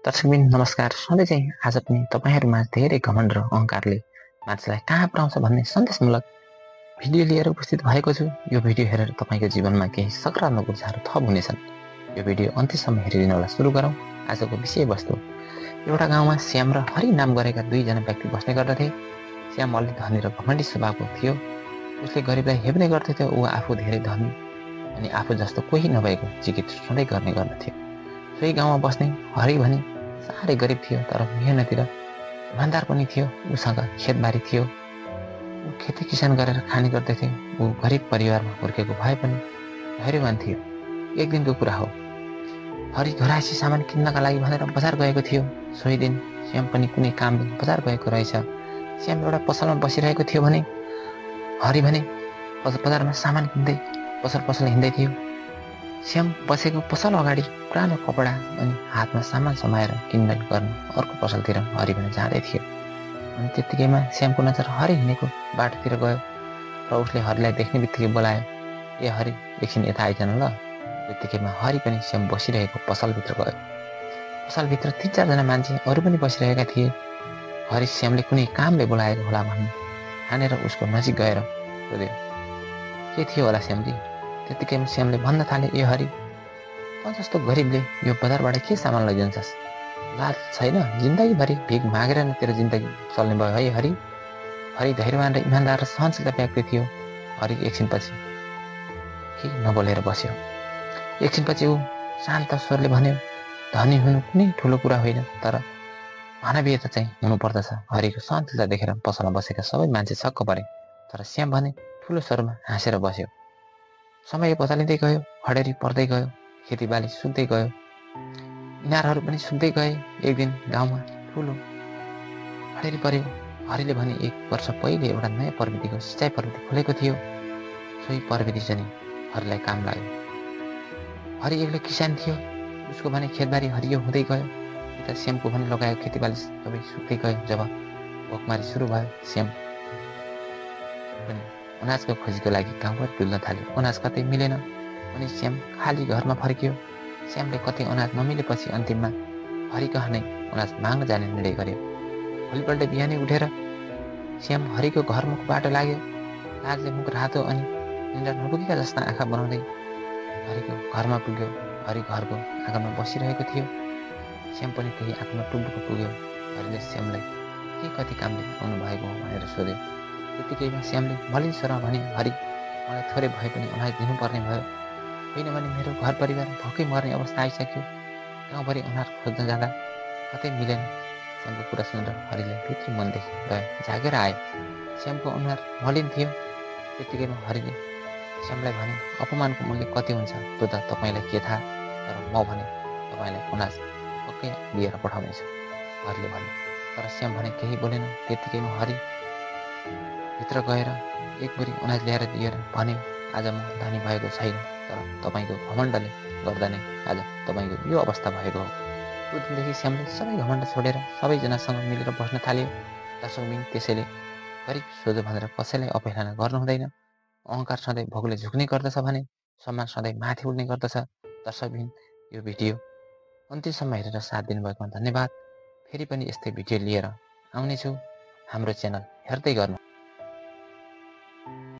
दर्शकबिन नमस्कार। सधैँ चाहिँ आज पनि तपाईँहरूमा धेरै घमण्ड र अहङ्कारले मान्छेलाई कहाँ पुर्याउँछ भन्ने सन्देशमूलक भिडियो लिएर उपस्थित भएको छु। यो भिडियो हेरेर तपाईँको जीवनमा केही सकारात्मक ऊर्जाहरू थप हुनेछन्। यो भिडियो अन्त्यसम्म हेरिदिनुहोला। सुरु गरौँ आजको विषयवस्तु। एउटा गाउँमा श्याम र हरि नाम गरेका दुईजना व्यक्ति बस्ने गर्दथे। श्याम अलि धनी र घमण्डी स्वभावको थियो। उसले गरिबलाई हेप्ने गर्थ्यो। ऊ आफू धेरै धनी अनि आफू जस्तो कोही नभएको जिकिर सधैँ गर्ने गर्दथ्यो। सोही गाउँमा बस्ने हरि भने साह्रै गरिब थियो, तर मेहनती र इमान्दार पनि थियो। उसँग खेतबारी थियो। ऊ खेती किसान गरेर खाने गर्दथ्यो। ऊ गरिब परिवारमा हुर्केको भए पनि धैर्यवान थियो। एक दिनको कुरा हो, हरि घरायसी सामान किन्नका लागि भनेर बजार गएको थियो। सोही दिन श्याम पनि कुनै कामले बजार गएको रहेछ। श्याम एउटा पसलमा बसिरहेको थियो भने हरि भने बजारमा सामान किन्दै पसल हिँड्दै थियो। श्याम बसेको पसल अगाडि पुरानो कपडा अनि हातमा सामान समाएर किनमेल गर्न अर्को पसलतिर हरि भने जाँदै थियो। अनि त्यत्तिकैमा श्यामको नजर हरि हिँडेको बाटोतिर गयो र उसले हरिलाई देख्ने बित्तिकै बोलायो, ए हरि, एकछिन यता आइजन ल। त्यत्तिकैमा हरि पनि श्याम बसिरहेको पसलभित्र गयो। पसलभित्र 3-4जना मान्छे अरू पनि बसिरहेका थिए। हरि श्यामले कुनै कामले बोलाएको होला भन्ने ठानेर उसको नजिक गएर सोध्यो, के थियो होला श्यामजी? त्यत्तिकैमा श्यामले भन्न थाले, ए हरि, त जस्तो गरिबले यो बजारबाट के सामान लैजान्छस्? लाज छैन? जिन्दगीभरि भिख मागेर नै तेरो जिन्दगी चल्ने भयो है हरि? हरि धैर्यवान र इमान्दार र सहनशील व्यक्ति थियो। हरि एकछिनपछि केही नबोलेर बस्यो। एकछिनपछि ऊ शान्त स्वरले भन्यो, धनी हुनु कुनै ठुलो कुरा होइन, तर मानवीयता चाहिँ हुनुपर्दछ। हरिको सहनशीलता देखेर पसलमा बसेका सबै मान्छे छक्क परे, तर श्याम भने ठुलो स्वरमा हाँसेर बस्यो। समय बदलिँदै गयो, हडेरी पर्दै गयो, खेतीबाली सुक्दै गयो, इनारहरू पनि सुक्दै गए। एक दिन गाउँमा ठुलो हडेरी पर्यो। हरिले भने 1 वर्ष पहिले एउटा नयाँ प्रविधिको सिँचाइ प्रविधि खोलेको थियो। सोही प्रविधि चाहिँ हरिलाई काम लाग्यो। हरि एक्लै किसान थियो। उसको भने खेतबारी हरियो हुँदै गयो। यता श्यामको भने लगाएको खेतीबाली सबै सुक्दै गयो। जब भोकमारी सुरु भयो, श्याम पनि अनाजको खोजीको लागि गाउँभर डुल्न थाल्यो। अनाज कतै मिलेन अनि श्याम खाली घरमा फर्कियो। श्यामले कतै अनाज नमिलेपछि अन्तिममा हरिकहाँ नै अनाज माग्न जाने निर्णय गर्यो। भोलिपल्ट बिहानै उठेर श्याम हरिको घरमुख बाटो लाग्यो। लाजले मुख रातो अनि निन्द्रा नपुगेका जस्ता आँखा बनाउँदै हरिको घरमा पुग्यो। हरि घरको आँगनमा बसिरहेको थियो। श्याम पनि त्यही आँगनमा टुप्लुको पुग्यो। हरिले श्यामलाई के कति कामले आउनु भएको हो भनेर सोध्यो। त्यत्तिकैमा श्यामले मलिन स्वरमा भने, हरि, मलाई थोरै भए पनि अनाज दिनुपर्ने भयो, होइन भने मेरो घर परिवार भोकै मर्ने अवस्था आइसक्यो। गाउँभरि अनाज खोज्न जाँदा कतै मिलेन। श्यामको कुरा सुनेर हरिले भित्री मनदेखि दया जागेर आयो। श्यामको अनुहार मलिन थियो। त्यत्तिकैमा हरिले श्यामलाई भने, अपमानको मूल्य कति हुन्छ त्यो त तपाईँलाई के थाहा, तर म भने तपाईँलाई अनाज पक्कै दिएर पठाउनेछु, हरिले भने। तर श्याम भने केही बोलेन। त्यत्तिकैमा हरि भित्र गएर एक बोरी अनाज ल्याएर दिएर भन्यो, आज म धनी भएको छैन, तर तपाईँको घमण्डले गर्दा नै आज तपाईँको यो अवस्था भएको हो। त्यो दिनदेखि श्यामले सबै घमण्ड छोडेर सबैजनासँग मिलेर बस्न थाल्यो। दर्शकबिन, त्यसैले गरिब सोझो भनेर कसैलाई अवहेलना गर्नु हुँदैन। अहङ्कार सधैँ भोगले झुक्ने गर्दछ भने सम्मान सधैँ माथि उड्ने गर्दछ। दर्शकबिन, यो भिडियो अन्त्यसम्म हेरेर साथ दिनुभएकोमा धन्यवाद। फेरि पनि यस्तै भिडियो लिएर आउनेछु। हाम्रो च्यानल हेर्दै गर्नु।